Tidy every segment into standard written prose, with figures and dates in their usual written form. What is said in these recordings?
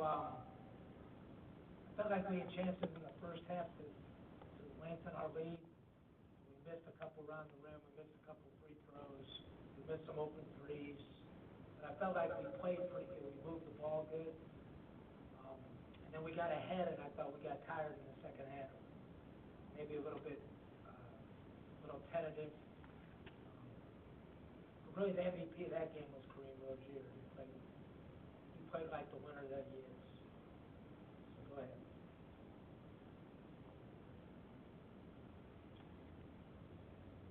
I felt like we had chances in the first half to lengthen our lead. We missed a couple around the rim, we missed a couple free throws, we missed some open threes. But I felt like we played pretty good, we moved the ball good. And then we got ahead, and I thought we got tired in the second half. Maybe a little bit, a little tentative. But really, the MVP of that game was Kareem Rozier. He played like the winner that he is. So go ahead.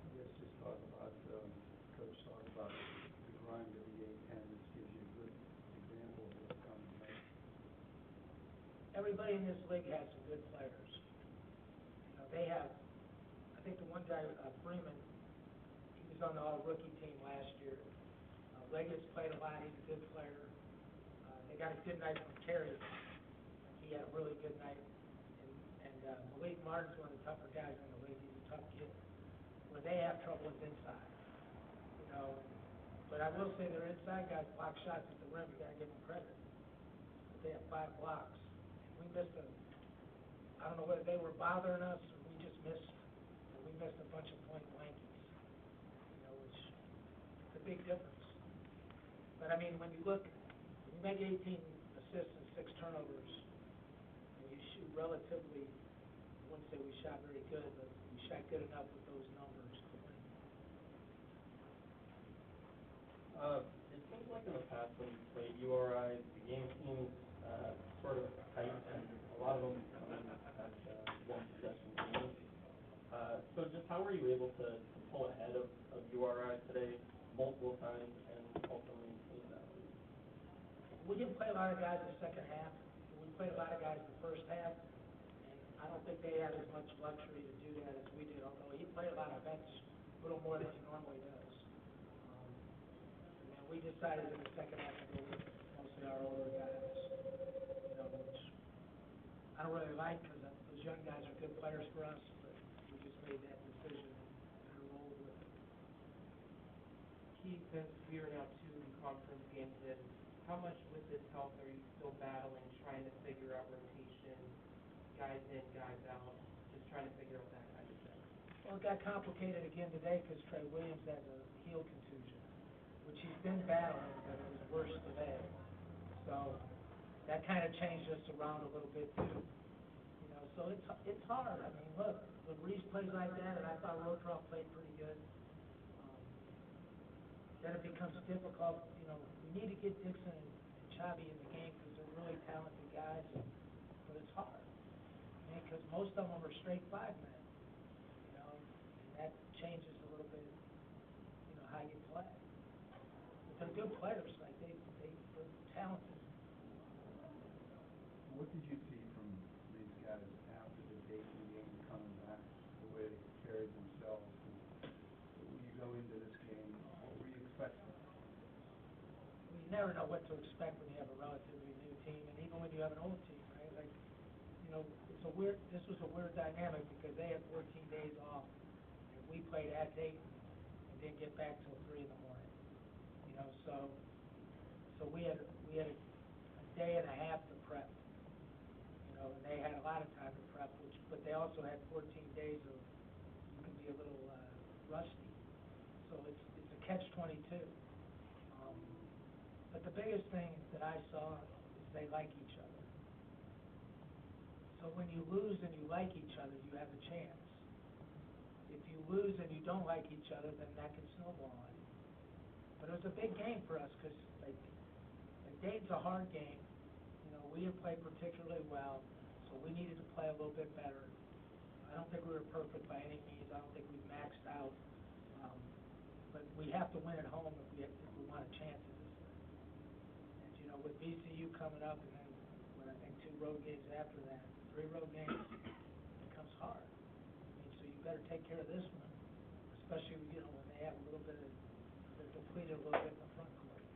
I guess just talk about, Coach talked about the grind of the A-10. This gives you a good example of what's coming, right? Everybody in this league has some good players. You know, they have, I think the one guy, Freeman, he was on the all-rookie team last year. Leggett's played a lot, he's a good player. They got a good night from Terry. He had a really good night. And Malik Martin's one of the tougher guys in the league. He's a tough kid. Where they have trouble is inside. You know, but I will say their inside guys block shots at the rim. You got to give them credit. But they have 5 blocks. We missed I don't know whether they were bothering us or we just missed, we missed a bunch of point blankies, you know, which is a big difference. But I mean, when you look, when you make 18 assists and 6 turnovers, and you shoot relatively, I wouldn't say we shot very good, but we shot good enough with those numbers. It seems like in the past when you played URI, the game seems sort of tight, and a lot of them come in as one possession games. So just how were you able to pull ahead of URI today multiple times and also maintain that lead? We didn't play a lot of guys in the second half. We played a lot of guys in the first half, and I don't think they had as much luxury to do that as we did, although he played a lot of bench, a little more than he normally does. And we decided in the second half to go with mostly our older guys, you know, which I don't really like because those young guys are good players for us, but we just made that decision and rolled with it. Keith, since we are now 2 conference games in, how much with this health are you still battling, trying to figure out rotation, guys in, guys out, just trying to figure out that kind of thing? Well, it got complicated again today because Trey Williams has a heel contusion, which he's been battling, but it was worse today. So that kind of changed us around a little bit too. You know, so it's hard. I mean, look, when Reese plays like that, and I thought Rotroff played pretty good, then it becomes difficult. You know, we need to get Dixon and Chavi in the game because they're really talented guys, but it's hard. I mean, because most of them are straight 5 men. You know, and that changes a little bit, you know, how you play. But they're good players. Like they're talented. What did you see from these guys after the Dayton game coming back, the way they carried themselves? When you go into this game, what were you expecting? Well, you never know what to expect when you have a relatively new team, and even when you have an old team, right? Like, you know, this was a weird dynamic because they had 14 days off, and we played at Dayton and didn't get back till 3 in the morning. You know, so we had a day and a half to prep. You know, and they had a lot of time to prep, but they also had 14 days of you can be a little rusty. So it's a catch-22. But the biggest thing that I saw is they like each other. So when you lose and you like each other, you have a chance. If you lose and you don't like each other, then that can snowball on you. But it was a big game for us because, like Dayton's a hard game. You know, we didn't play particularly well, so we needed to play a little bit better. I don't think we were perfect by any means. I don't think we maxed out. But we have to win at home if we want a chance at this thing. And, you know, with VCU coming up and then, I think 2 road games after that, 3 road games, it becomes hard. I mean, so you better take care of this one, especially, you know, when they have a little bit of, they're depleted a little bit in the front court.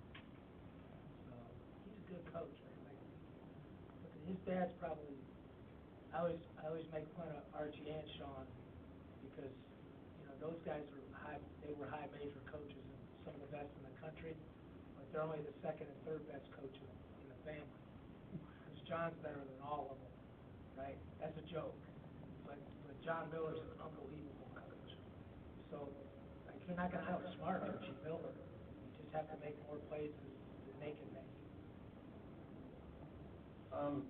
So he's a good coach, right? Like, look, his dad's probably, I always make fun of Archie and Sean because, you know, those guys are they were high major coaches and some of the best in the country, but they're only the 2nd and 3rd best coach in the family. John's better than all of them, right? That's a joke. But John Miller's an unbelievable coach. So, like, you're not gonna outsmart Archie Miller. You just have to make more plays than they can make.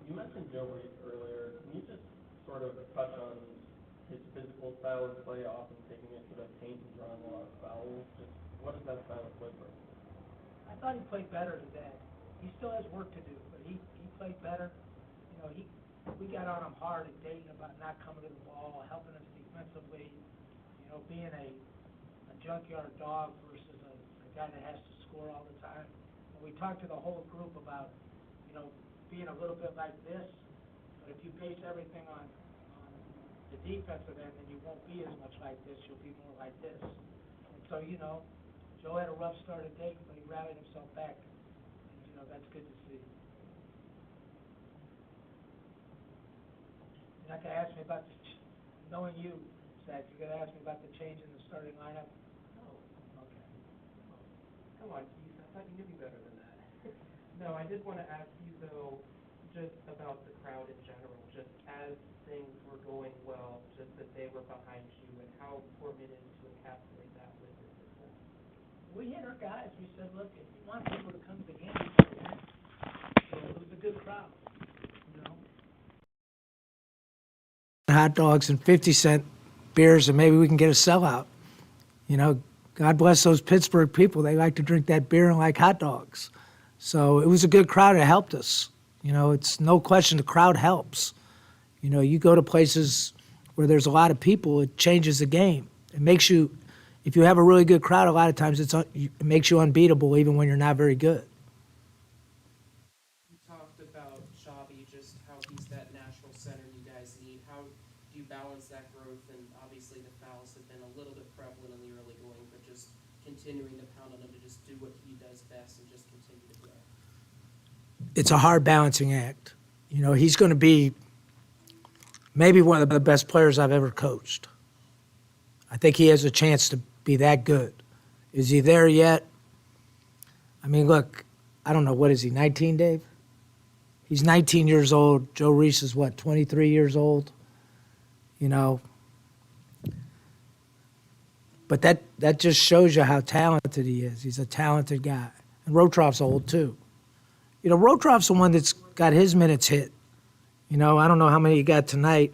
You mentioned Joe Reese earlier. Can you just sort of touch on his physical style of play, often taking it to the paint and drawing a lot of fouls? Just what is that style of play for? I thought he played better today. He still has work to do, but he played better. You know, we got on him hard at Dayton about not coming to the ball, helping us defensively, you know, being a junkyard dog versus a guy that has to score all the time. And we talked to the whole group about, you know, being a little bit like this, but if you base everything on the defensive end, then you won't be as much like this. You'll be more like this. And so, you know, Joe had a rough start at Dayton, but he rallied himself back. And, you know, that's good to see. You're not going to ask me about knowing you, Zach, you're going to ask me about the change in the starting lineup? No, Okay. come on, Keith, I thought you knew me better than that. No, I did want to ask you, though, just about the crowd in general, just as things were going well, just that they were behind you, and how important it is to encapsulate that with your system. We hit our guys. We said, look, if you want people to come to the game, so it was a good crowd, you know. Hot dogs and 50-cent beers, and maybe we can get a sellout. You know, God bless those Pittsburgh people. They like to drink that beer and like hot dogs. So it was a good crowd. It helped us. You know, it's no question the crowd helps. You know, you go to places where there's a lot of people, it changes the game. It makes you, if you have a really good crowd, a lot of times it makes you unbeatable even when you're not very good. You talked about Shabby, just how he's that natural center you guys need. How do you balance that growth? And obviously the fouls have been a little bit prevalent in the early going, but just continuing to pound on him to just do what he does best and just continue to grow. It's a hard balancing act. You know, he's going to be maybe one of the best players I've ever coached. I think he has a chance to be that good. Is he there yet? I mean, look, I don't know, what is he, 19, Dave? He's 19 years old. Joe Reese is, what, 23 years old? You know. But that just shows you how talented he is. He's a talented guy. And Rotroff's old, too. You know, Rotroff's the one that's got his minutes hit. You know, I don't know how many he got tonight.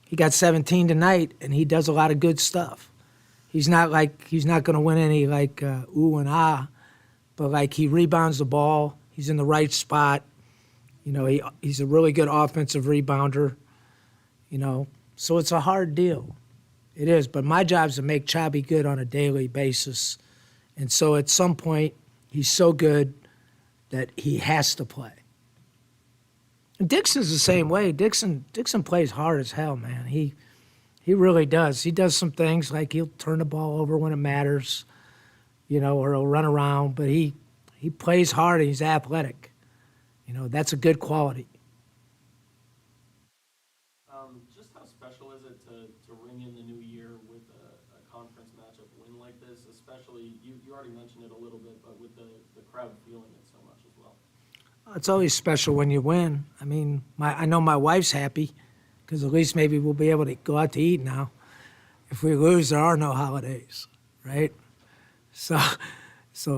He got 17 tonight, and he does a lot of good stuff. He's not going to win any, like, ooh and ah, but, like, he rebounds the ball. He's in the right spot. You know, he's a really good offensive rebounder, you know. So it's a hard deal. It is. But my job is to make Chabi good on a daily basis. And so at some point, he's so good that he has to play. And Dixon's the same way. Dixon plays hard as hell, man. He really does. He does some things like he'll turn the ball over when it matters, you know, or he'll run around. But he plays hard and he's athletic. You know, that's a good quality. Just how special is it to ring in the new year with a conference matchup win like this? Especially, you already mentioned it a little bit, but with the crowd feeling it so much as well. It's always special when you win. I mean, I know my wife's happy because at least maybe we'll be able to go out to eat now. If we lose, there are no holidays, right? So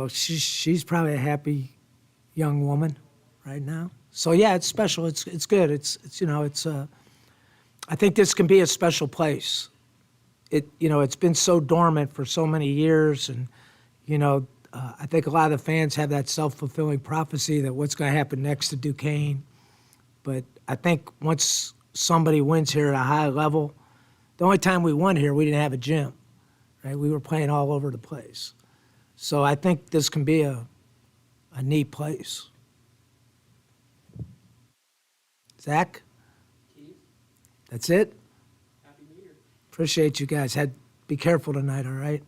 she's probably a happy young woman right now. So yeah, it's special. It's good. It's you know, it's I think this can be a special place. It's been so dormant for so many years, and you know, I think a lot of the fans have that self-fulfilling prophecy that what's going to happen next to Duquesne. But I think once somebody wins here at a high level, the only time we won here, we didn't have a gym, right? We were playing all over the place. So I think this can be a neat place. Zach? Keith, That's it? Happy New Year. Appreciate you guys. Be careful tonight, all right?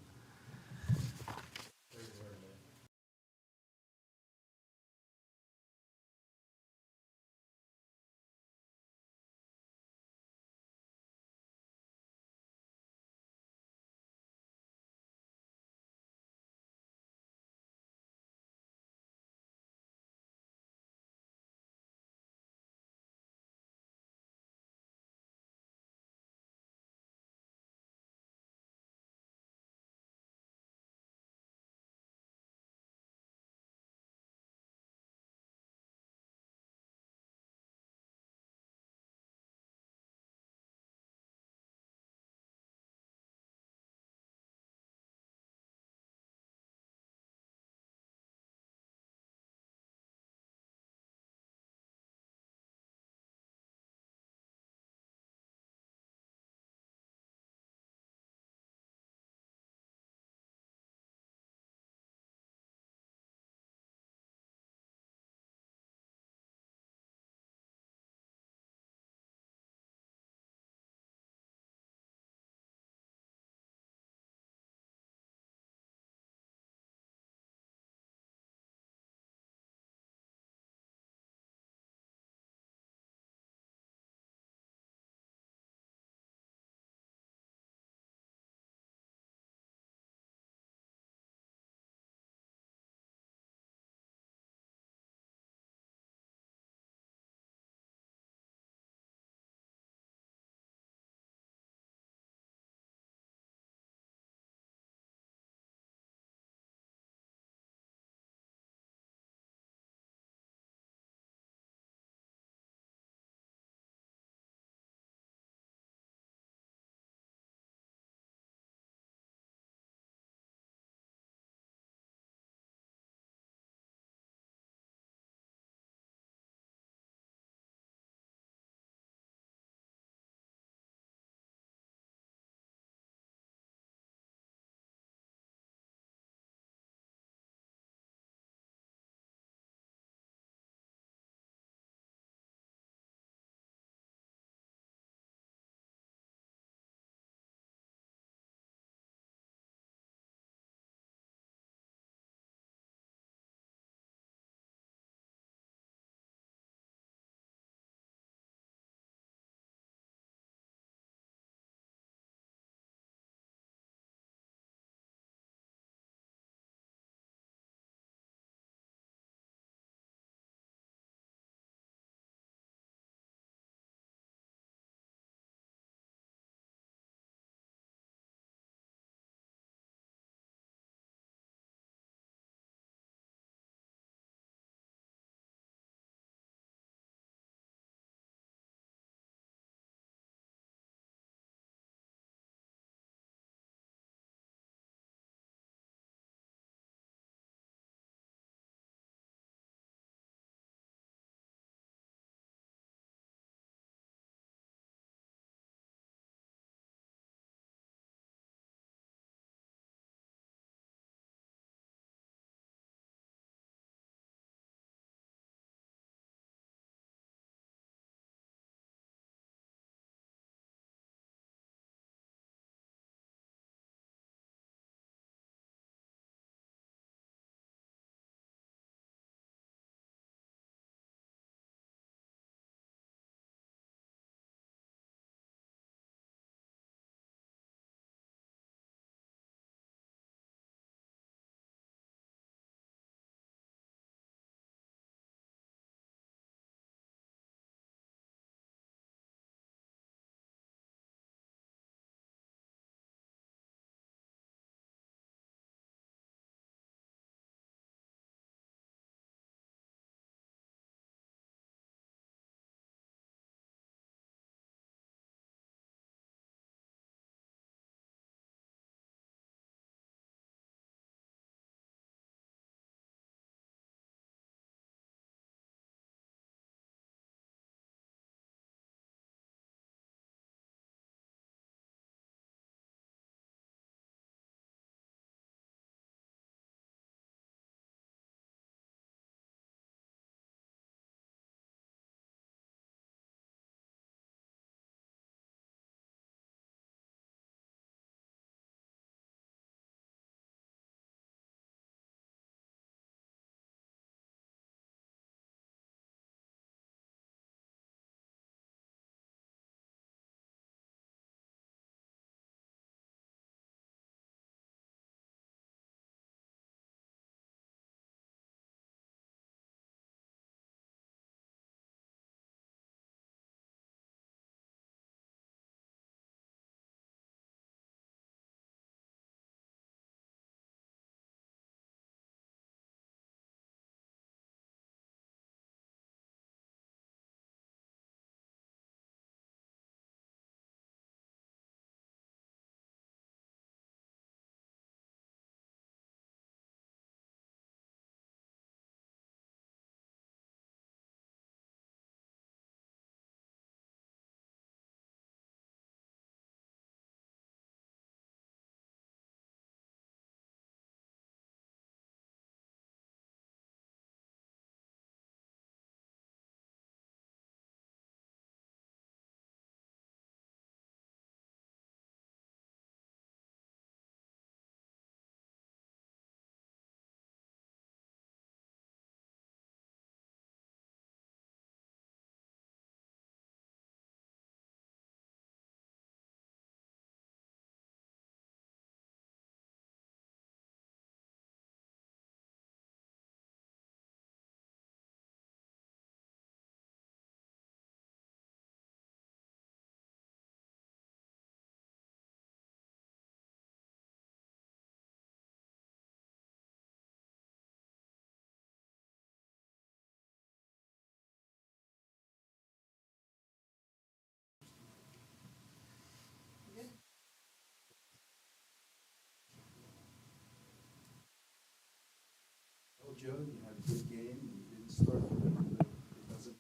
Joe, you had a good game, you didn't start the game, but it doesn't.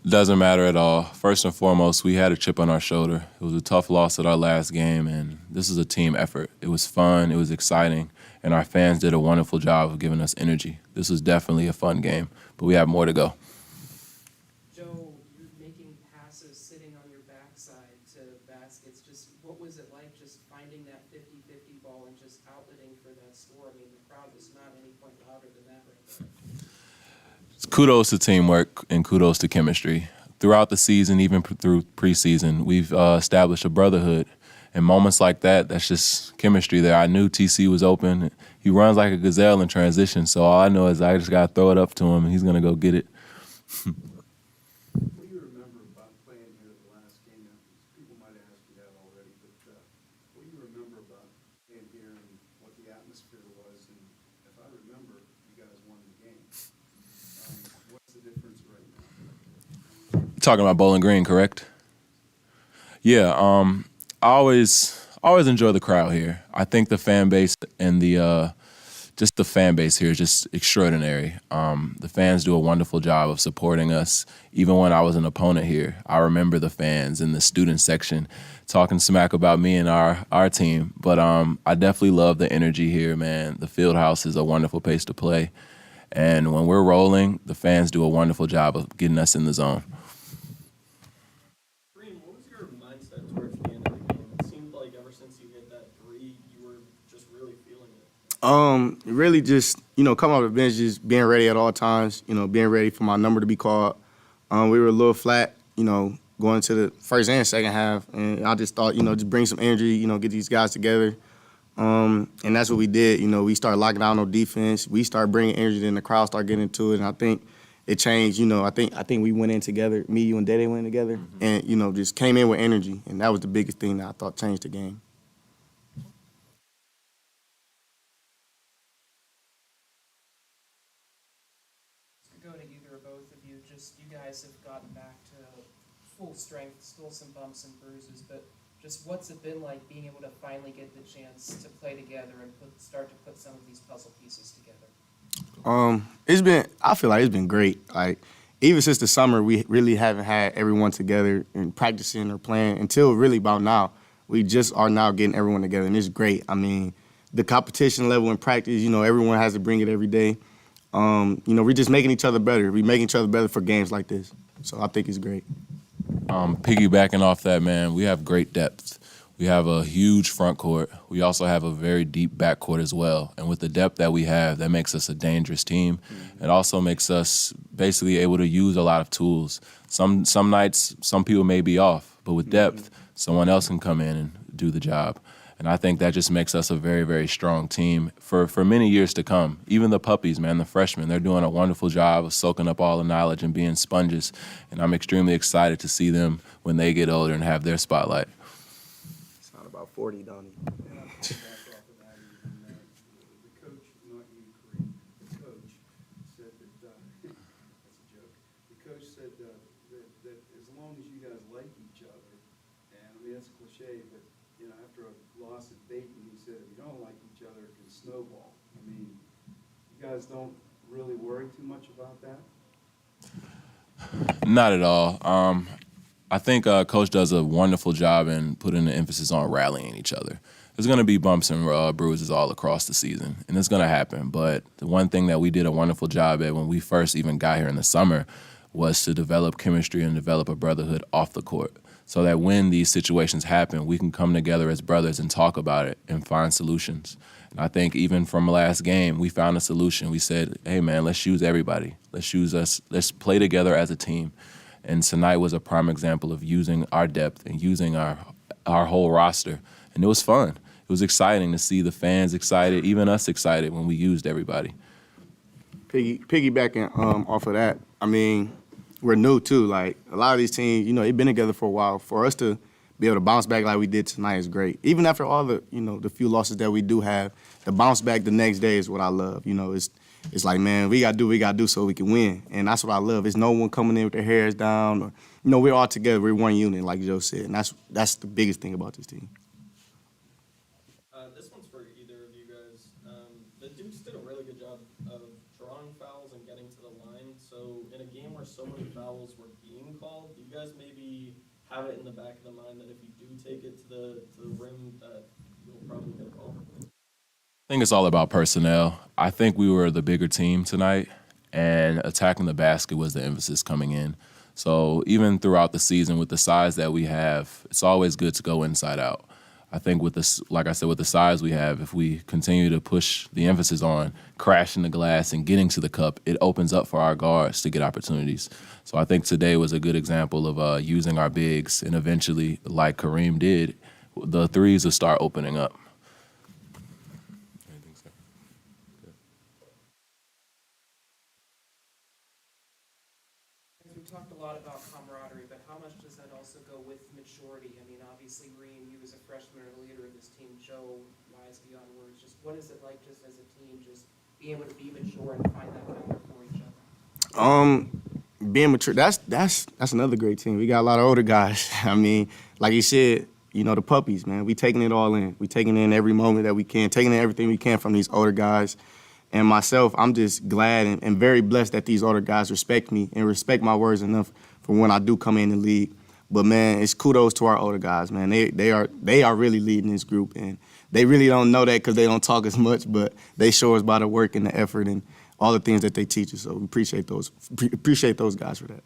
Doesn't matter at all. First and foremost, we had a chip on our shoulder. It was a tough loss at our last game, and this is a team effort. It was fun, it was exciting, and our fans did a wonderful job of giving us energy. This was definitely a fun game, but we have more to go. Joe, you're making passes sitting on your backside to baskets. Just what was it like just finding that 50-50 ball and just outletting for that score? I mean, the crowd was not any point louder than that right there. Kudos to teamwork and kudos to chemistry. Throughout the season, even through preseason, we've established a brotherhood. And moments like that, that's just chemistry there. I knew TC was open. He runs like a gazelle in transition, so all I know is I just got to throw it up to him, and he's going to go get it. What do you remember about playing here the last game? People might have asked you that already, but what do you remember about playing here and what the atmosphere was? And if I remember, you guys won the game. What's the difference right now? You're talking about Bowling Green, correct? Yeah, I always enjoy the crowd here. I think the fan base and the fan base here is just extraordinary. The fans do a wonderful job of supporting us. Even when I was an opponent here, I remember the fans in the student section talking smack about me and our team. But I definitely love the energy here, man. The field house is a wonderful place to play. And when we're rolling, the fans do a wonderful job of getting us in the zone. Kareem, what was your mindset towards the end of the game? It seemed like ever since you hit that three, you were just really feeling it. Really just, coming off the bench, just being ready at all times, being ready for my number to be called. We were a little flat, going into the first and second half, and I just thought, just bring some energy, get these guys together. And that's what we did. We started locking down on defense. We started bringing energy, then the crowd started getting into it, and I think it changed. I think we went in together. Me, you, and Dede went in together, and just came in with energy, and that was the biggest thing that I thought changed the game. Go to either or both of you. Just you guys have gotten back to full strength, still some bumps and bruises, but just what's it been like being able to finally get the chance to play together and start to put some of these puzzle pieces together? I feel like it's been great. Like, even since the summer, we really haven't had everyone together and practicing or playing until really about now. We just are now getting everyone together, and it's great. I mean, the competition level in practice, everyone has to bring it every day. We're just making each other better. We're making each other better for games like this. So I think it's great. Piggybacking off that, man, we have great depth. We have a huge front court. We also have a very deep back court as well. And with the depth that we have, that makes us a dangerous team. It also makes us basically able to use a lot of tools. Some nights, some people may be off, but with depth, someone else can come in and do the job. And I think that just makes us a very, very strong team for many years to come. Even the puppies, man, the freshmen, they're doing a wonderful job of soaking up all the knowledge and being sponges. And I'm extremely excited to see them when they get older and have their spotlight. It's not about 40, don't he? And I'll come back off of that. Even, the coach, not you, Kareem, the coach said that, that's a joke. The coach said that as long as you guys like each other, and I mean, that's a cliche, but after a loss at Dayton, he said, if you don't like each other, it can snowball. I mean, you guys don't really worry too much about that? Not at all. I think Coach does a wonderful job in putting the emphasis on rallying each other. There's going to be bumps and bruises all across the season, and it's going to happen. But the one thing that we did a wonderful job at when we first even got here in the summer was to develop chemistry and develop a brotherhood off the court, so that when these situations happen, we can come together as brothers and talk about it and find solutions. And I think even from last game, we found a solution. We said, hey, man, let's use everybody. Let's play together as a team. And tonight was a prime example of using our depth and using our whole roster. And it was fun. It was exciting to see the fans excited, even us excited when we used everybody. Piggybacking off of that, I mean, we're new too. Like, a lot of these teams, they've been together for a while. For us to be able to bounce back like we did tonight is great. Even after all the, the few losses that we do have, the bounce back the next day is what I love. It's like, man, we gotta do so we can win, and that's what I love. It's no one coming in with their hairs down, or we're all together. We're one unit, like Joe said, and that's the biggest thing about this team. This one's for either of you guys. The Dukes did a drawing fouls and getting to the line. So in a game where so many fouls were being called, do you guys maybe have it in the back of the mind that if you do take it to the rim, that you'll probably get a call? I think it's all about personnel. I think we were the bigger team tonight, and attacking the basket was the emphasis coming in. So even throughout the season, with the size that we have, it's always good to go inside out. I think with this, like I said, with the size we have, if we continue to push the emphasis on crashing the glass and getting to the cup, it opens up for our guards to get opportunities. So I think today was a good example of using our bigs, and eventually, like Kareem did, the threes will start opening up. We talked a lot about camaraderie, but how much does that also go with maturity? I mean, obviously, Reem, you as a freshman are the leader of this team. Joe, wise beyond words. Just what is it like, just as a team, just being able to be mature and find that balance for each other? Being mature, that's another great team. We got a lot of older guys. I mean, like you said, you know, the puppies, man. We taking it all in. We taking in every moment that we can, taking in everything we can from these older guys. And myself, I'm just glad and very blessed that these older guys respect me and respect my words enough for when I do come in the league. But man, it's kudos to our older guys, man. They are really leading this group, and they really don't know that because they don't talk as much, but they show us by the work and the effort and all the things that they teach us. So we appreciate those guys for that.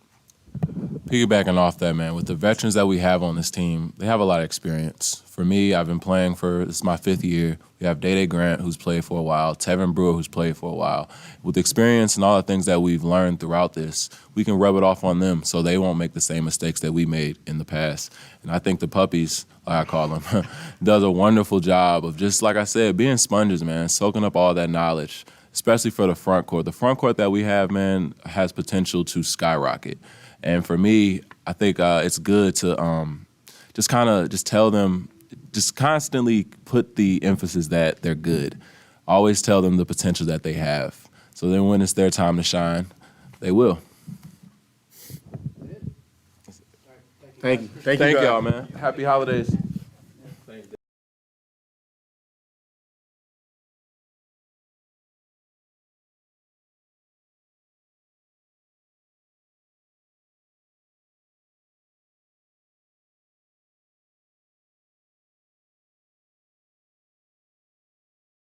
Piggybacking off that, man, with the veterans that we have on this team, they have a lot of experience. For me, I've been playing this is my 5th year. We have Day Grant, who's played for a while, Tevin Brewer, who's played for a while. With experience and all the things that we've learned throughout this, we can rub it off on them so they won't make the same mistakes that we made in the past. And I think the puppies, like I call them, does a wonderful job of just, like I said, being sponges, man, soaking up all that knowledge, especially for the front court. The front court that we have, man, has potential to skyrocket. And for me, I think it's good to just tell them, just constantly put the emphasis that they're good. Always tell them the potential that they have. So then when it's their time to shine, they will. Thank you. Thank y'all, man. Happy holidays.